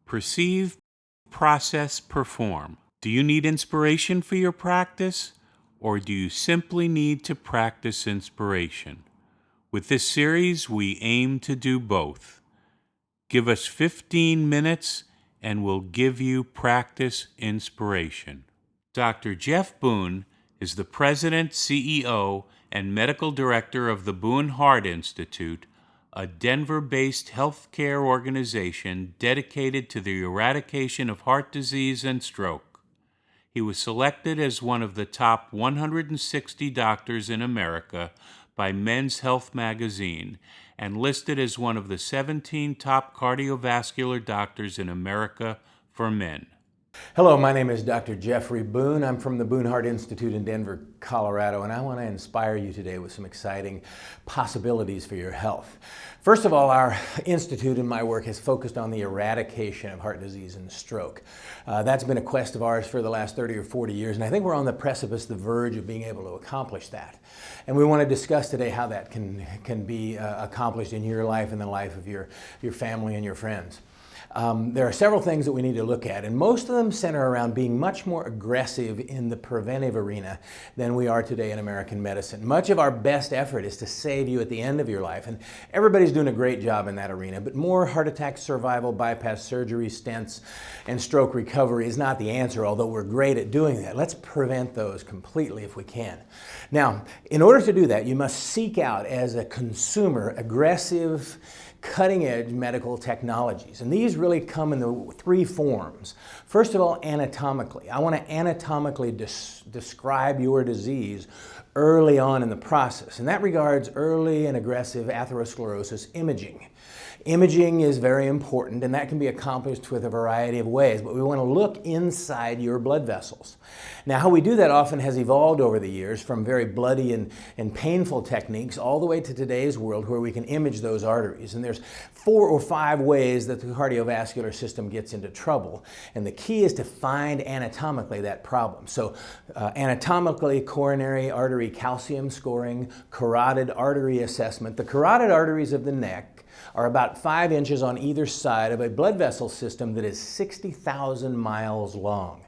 Perceive, process, perform. Do you need inspiration for your practice, or do you simply need to practice inspiration? With this series, we aim to do both. Give us 15 minutes and we'll give you practice inspiration. Dr. Jeff Boone is the President, CEO, and Medical Director of the Boone Heart Institute, a Denver-based healthcare organization dedicated to the eradication of heart disease and stroke. He was selected as one of the top 160 doctors in America by Men's Health magazine and listed as one of the 17 top cardiovascular doctors in America for men. Hello, my name is Dr. Jeffrey Boone. I'm from the Boone Heart Institute in Denver, Colorado, and I want to inspire you today with some exciting possibilities for your health. First of all, our institute and my work has focused on the eradication of heart disease and stroke. That's been a quest of ours for the last 30 or 40 years, and I think we're on the precipice, the verge of being able to accomplish that. And we want to discuss today how that can be accomplished in your life and the life of your family and your friends. There are several things that we need to look at, and most of them center around being much more aggressive in the preventive arena than we are today in American medicine. Much of our best effort is to save you at the end of your life, and everybody's doing a great job in that arena, but more heart attack survival, bypass surgery, stents, and stroke recovery is not the answer, although we're great at doing that. Let's prevent those completely if we can. Now, in order to do that, you must seek out, as a consumer, aggressive, cutting-edge medical technologies. And these really come in the three forms. First of all, anatomically. I want to anatomically describe your disease early on in the process. And that regards early and aggressive atherosclerosis imaging. Imaging is very important, and that can be accomplished with a variety of ways, but we want to look inside your blood vessels. Now, how we do that often has evolved over the years from very bloody and painful techniques all the way to today's world where we can image those arteries. And there's 4 or 5 ways that the cardiovascular system gets into trouble. And the key is to find anatomically that problem. So anatomically, coronary artery calcium scoring, carotid artery assessment. The carotid arteries of the neck are about 5 inches on either side of a blood vessel system that is 60,000 miles long.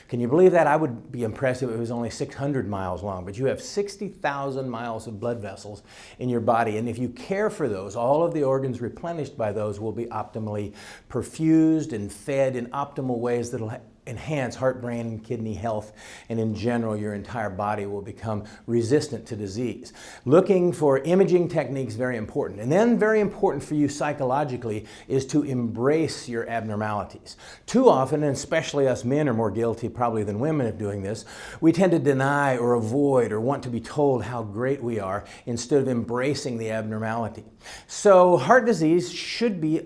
Can you believe that? I would be impressed if it was only 600 miles long, but you have 60,000 miles of blood vessels in your body, and if you care for those, all of the organs replenished by those will be optimally perfused and fed in optimal ways that will enhance heart, brain, and kidney health, and in general, your entire body will become resistant to disease. Looking for imaging techniques, very important. And then very important for you psychologically is to embrace your abnormalities. Too often, and especially us men are more guilty probably than women of doing this, we tend to deny or avoid or want to be told how great we are instead of embracing the abnormality. So heart disease should be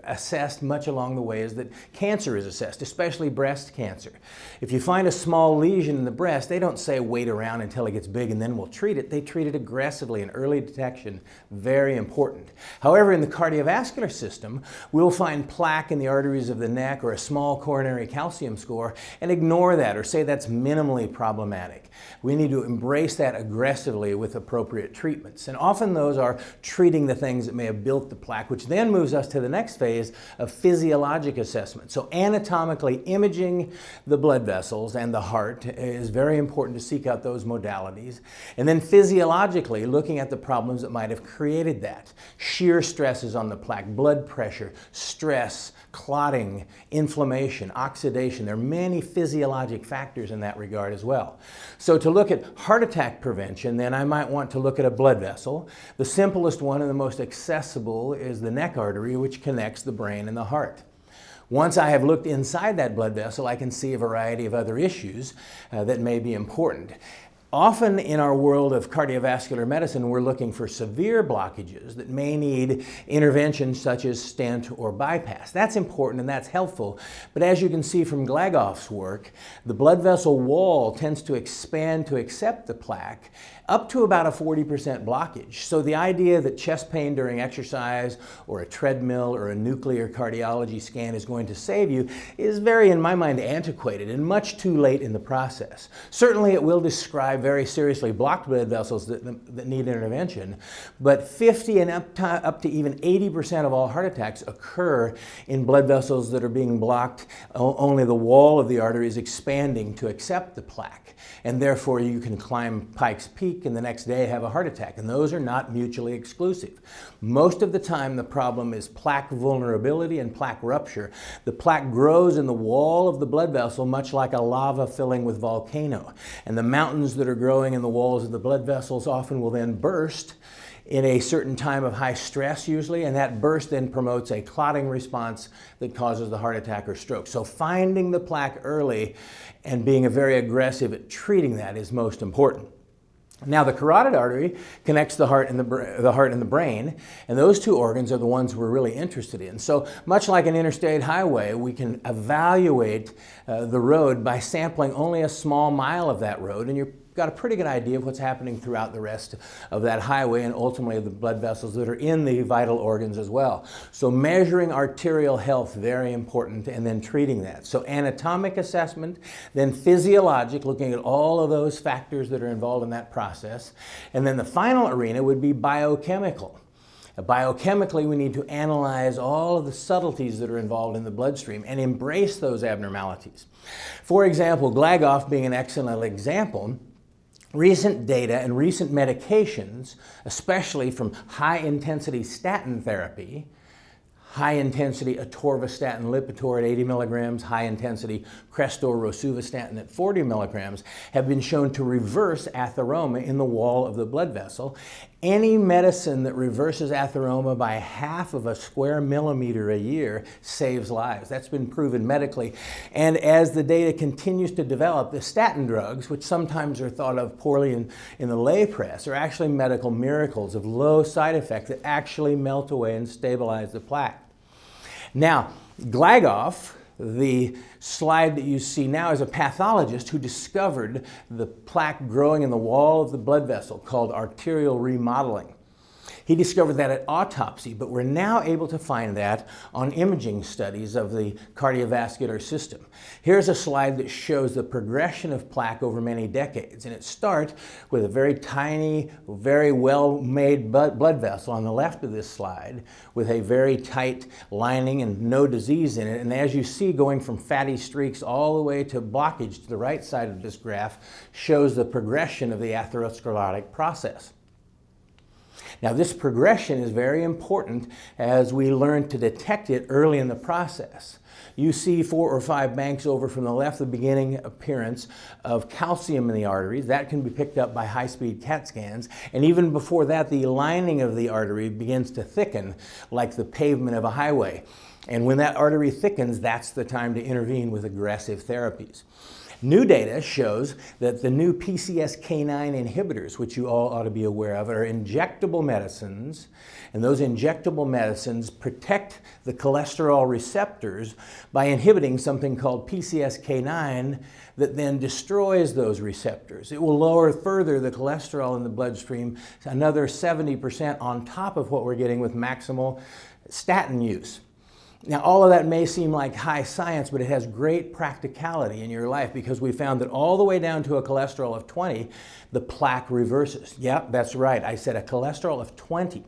assessed much along the ways that cancer is assessed, especially breast cancer. If you find a small lesion in the breast, they don't say wait around until it gets big and then we'll treat it. They treat it aggressively, and early detection, very important. However, in the cardiovascular system, we'll find plaque in the arteries of the neck or a small coronary calcium score and ignore that or say that's minimally problematic. We need to embrace that aggressively with appropriate treatments. And often those are treating the things that may have built the plaque, which then moves us to the next phase of physiologic assessment. So anatomically, imaging the blood vessels and the heart is very important to seek out those modalities. And then physiologically, looking at the problems that might have created that. Shear stresses on the plaque, blood pressure, stress, clotting, inflammation, oxidation. There are many physiologic factors in that regard as well. So to look at heart attack prevention, then I might want to look at a blood vessel. The simplest one and the most accessible is the neck artery, which connects the brain and the heart. Once I have looked inside that blood vessel, I can see a variety of other issues that may be important. Often in our world of cardiovascular medicine, we're looking for severe blockages that may need interventions such as stent or bypass. That's important and that's helpful, but as you can see from Glagoff's work, the blood vessel wall tends to expand to accept the plaque up to about a 40% blockage. So the idea that chest pain during exercise or a treadmill or a nuclear cardiology scan is going to save you is very, in my mind, antiquated and much too late in the process. Certainly it will describe 5 very seriously blocked blood vessels that need intervention, but 50 and up to even 80% of all heart attacks occur in blood vessels that are being blocked. Only the wall of the artery is expanding to accept the plaque, and therefore you can climb Pikes Peak and the next day have a heart attack, and those are not mutually exclusive. Most of the time the problem is plaque vulnerability and plaque rupture. The plaque grows in the wall of the blood vessel much like a lava filling with volcano, and the mountains that are growing in the walls of the blood vessels often will then burst in a certain time of high stress usually, and that burst then promotes a clotting response that causes the heart attack or stroke. So finding the plaque early and being very aggressive at treating that is most important. Now, the carotid artery connects the heart and the brain, and those two organs are the ones we're really interested in. So much like an interstate highway, we can evaluate the road by sampling only a small mile of that road, and you've got a pretty good idea of what's happening throughout the rest of that highway and ultimately the blood vessels that are in the vital organs as well. So measuring arterial health, very important, and then treating that. So anatomic assessment, then physiologic, looking at all of those factors that are involved in that process. And then the final arena would be biochemical. Biochemically, we need to analyze all of the subtleties that are involved in the bloodstream and embrace those abnormalities. For example, Glagoff being an excellent example, recent data and recent medications, especially from high-intensity statin therapy, high-intensity atorvastatin Lipitor at 80 milligrams, high-intensity Crestor rosuvastatin at 40 milligrams, have been shown to reverse atheroma in the wall of the blood vessel. Any medicine that reverses atheroma by half of a square millimeter a year saves lives. That's been proven medically. And as the data continues to develop, the statin drugs, which sometimes are thought of poorly in the lay press, are actually medical miracles of low side effects that actually melt away and stabilize the plaque. Now, Glagoff, the slide that you see now, is a pathologist who discovered the plaque growing in the wall of the blood vessel called arterial remodeling. He discovered that at autopsy, but we're now able to find that on imaging studies of the cardiovascular system. Here's a slide that shows the progression of plaque over many decades, and it starts with a very tiny, very well-made blood vessel on the left of this slide with a very tight lining and no disease in it. And as you see, going from fatty streaks all the way to blockage to the right side of this graph shows the progression of the atherosclerotic process. Now, this progression is very important as we learn to detect it early in the process. You see 4 or 5 banks over from the left, the beginning appearance of calcium in the arteries. That can be picked up by high-speed CAT scans. And even before that, the lining of the artery begins to thicken like the pavement of a highway. And when that artery thickens, that's the time to intervene with aggressive therapies. New data shows that the new PCSK9 inhibitors, which you all ought to be aware of, are injectable medicines, and those injectable medicines protect the cholesterol receptors by inhibiting something called PCSK9 that then destroys those receptors. It will lower further the cholesterol in the bloodstream, another 70% on top of what we're getting with maximal statin use. Now, all of that may seem like high science, but it has great practicality in your life because we found that all the way down to a cholesterol of 20, the plaque reverses. Yep, that's right. I said a cholesterol of 20.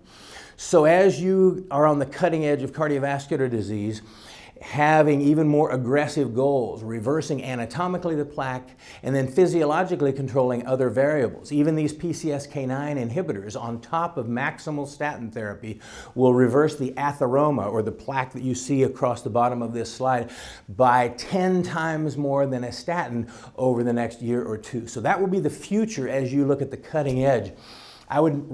So as you are on the cutting edge of cardiovascular disease, having even more aggressive goals, reversing anatomically the plaque, and then physiologically controlling other variables. Even these PCSK9 inhibitors on top of maximal statin therapy will reverse the atheroma, or the plaque that you see across the bottom of this slide, by 10 times more than a statin over the next year or two. So that will be the future as you look at the cutting edge. I would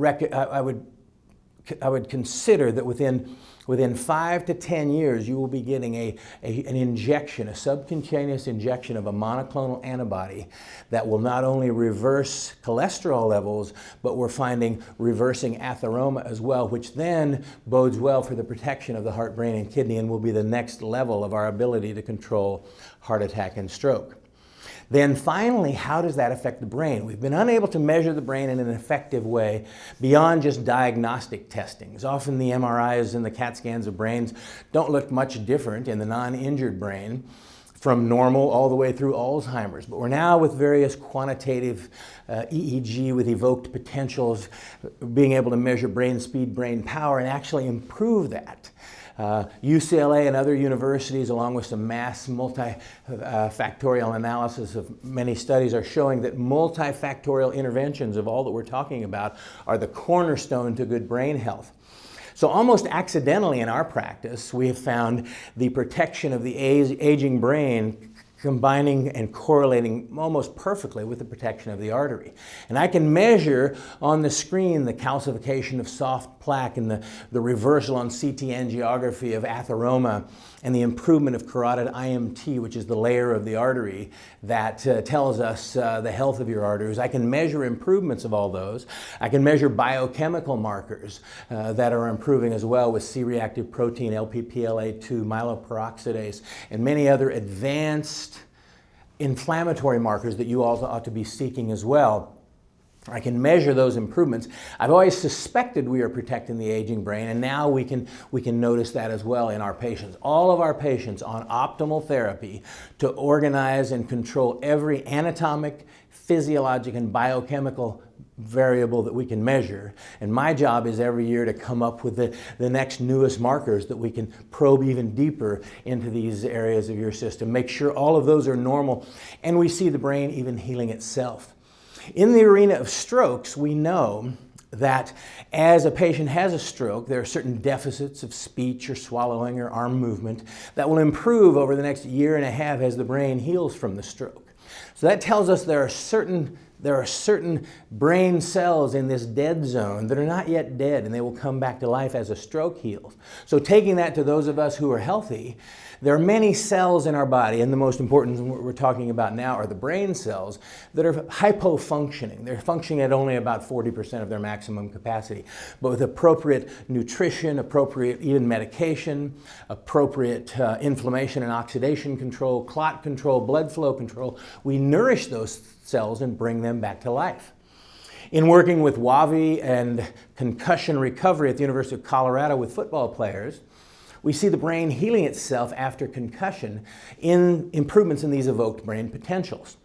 consider that within 5 to 10 years, you will be getting an injection, a subcutaneous injection of a monoclonal antibody that will not only reverse cholesterol levels, but we're finding reversing atheroma as well, which then bodes well for the protection of the heart, brain, and kidney, and will be the next level of our ability to control heart attack and stroke. Then finally, how does that affect the brain? We've been unable to measure the brain in an effective way beyond just diagnostic testings. Often the MRIs and the CAT scans of brains don't look much different in the non-injured brain from normal all the way through Alzheimer's. But we're now with various quantitative EEG with evoked potentials, being able to measure brain speed, brain power, and actually improve that. UCLA and other universities, along with some mass multifactorial analysis of many studies, are showing that multifactorial interventions of all that we're talking about are the cornerstone to good brain health. So almost accidentally in our practice, we have found the protection of the aging brain combining and correlating almost perfectly with the protection of the artery. And I can measure on the screen the calcification of soft plaque and the reversal on CT angiography of atheroma and the improvement of carotid IMT, which is the layer of the artery that tells us the health of your arteries. I can measure improvements of all those. I can measure biochemical markers that are improving as well with C-reactive protein, LPPLA2, myeloperoxidase, and many other advanced inflammatory markers that you all ought to be seeking as well. I can measure those improvements. I've always suspected we are protecting the aging brain, and now we can notice that as well in our patients. All of our patients on optimal therapy to organize and control every anatomic, physiologic, and biochemical variable that we can measure. And my job is every year to come up with the next newest markers that we can probe even deeper into these areas of your system, make sure all of those are normal, and we see the brain even healing itself. In the arena of strokes, we know that as a patient has a stroke, there are certain deficits of speech or swallowing or arm movement that will improve over the next year and a half as the brain heals from the stroke. So that tells us there are certain brain cells in this dead zone that are not yet dead, and they will come back to life as a stroke heals. So taking that to those of us who are healthy, there are many cells in our body, and the most important what we're talking about now are the brain cells that are hypofunctioning. They're functioning at only about 40% of their maximum capacity. But with appropriate nutrition, appropriate even medication, appropriate inflammation and oxidation control, clot control, blood flow control, we nourish those cells and bring them back to life. In working with WAVI and concussion recovery at the University of Colorado with football players, we see the brain healing itself after concussion in improvements in these evoked brain potentials.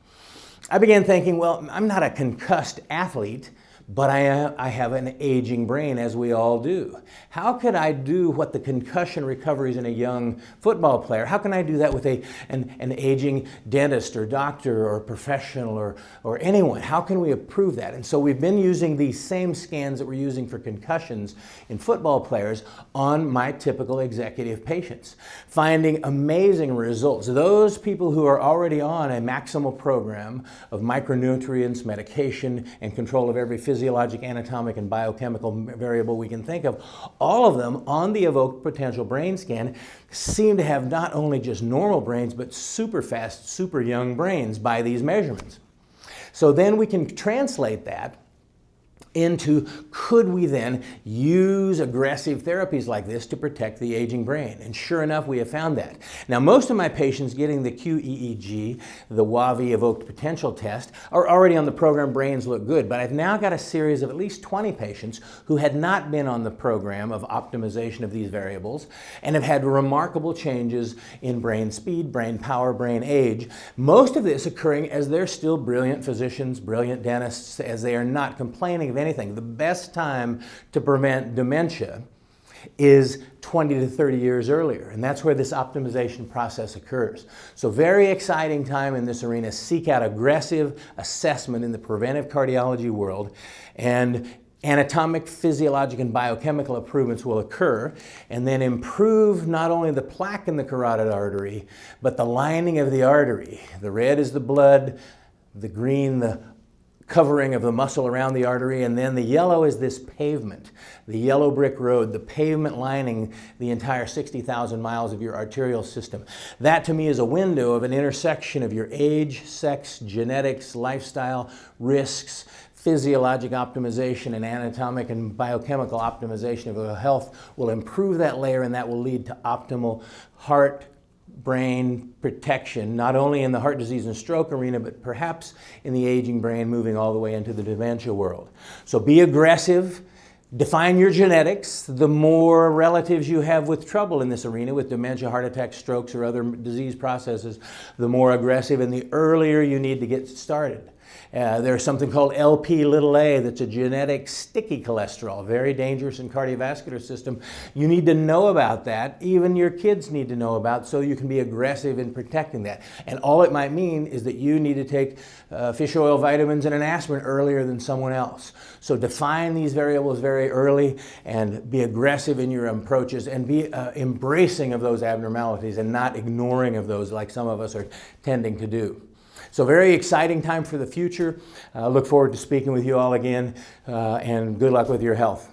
I began thinking, well, I'm not a concussed athlete, but I have an aging brain, as we all do. How could I do what the concussion recoveries in a young football player? How can I do that with an aging dentist or doctor or professional or anyone? How can we improve that? And so we've been using these same scans that we're using for concussions in football players on my typical executive patients, finding amazing results. Those people who are already on a maximal program of micronutrients, medication, and control of every physiologic, anatomic, and biochemical variable we can think of, all of them on the evoked potential brain scan seem to have not only just normal brains, but super fast, super young brains by these measurements. So then we can translate that into, could we then use aggressive therapies like this to protect the aging brain? And sure enough, we have found that. Now, most of my patients getting the QEEG, the WAVI evoked potential test, are already on the program Brains Look Good, but I've now got a series of at least 20 patients who had not been on the program of optimization of these variables and have had remarkable changes in brain speed, brain power, brain age. Most of this occurring as they're still brilliant physicians, brilliant dentists, as they are not complaining of anything. The best time to prevent dementia is 20 to 30 years earlier, and that's where this optimization process occurs. So very exciting time in this arena. Seek out aggressive assessment in the preventive cardiology world, and anatomic, physiologic, and biochemical improvements will occur, and then improve not only the plaque in the carotid artery, but the lining of the artery. The red is the blood, the green, the covering of the muscle around the artery, and then the yellow is this pavement, the yellow brick road, the pavement lining the entire 60,000 miles of your arterial system. That to me is a window of an intersection of your age, sex, genetics, lifestyle, risks, physiologic optimization, and anatomic and biochemical optimization of your health will improve that layer, and that will lead to optimal heart, brain protection, not only in the heart disease and stroke arena, but perhaps in the aging brain moving all the way into the dementia world. So be aggressive, Define your genetics. The more relatives you have with trouble in this arena, with dementia, heart attacks, strokes, or other disease processes, the more aggressive and the earlier you need to get started. There's something called Lp(a) that's a genetic sticky cholesterol, very dangerous in cardiovascular system. You need to know about that. Even your kids need to know about, so you can be aggressive in protecting that. And all it might mean is that you need to take fish oil vitamins and an aspirin earlier than someone else. So define these variables very early and be aggressive in your approaches and be embracing of those abnormalities and not ignoring of those like some of us are tending to do. So very exciting time for the future. Look forward to speaking with you all again, and good luck with your health.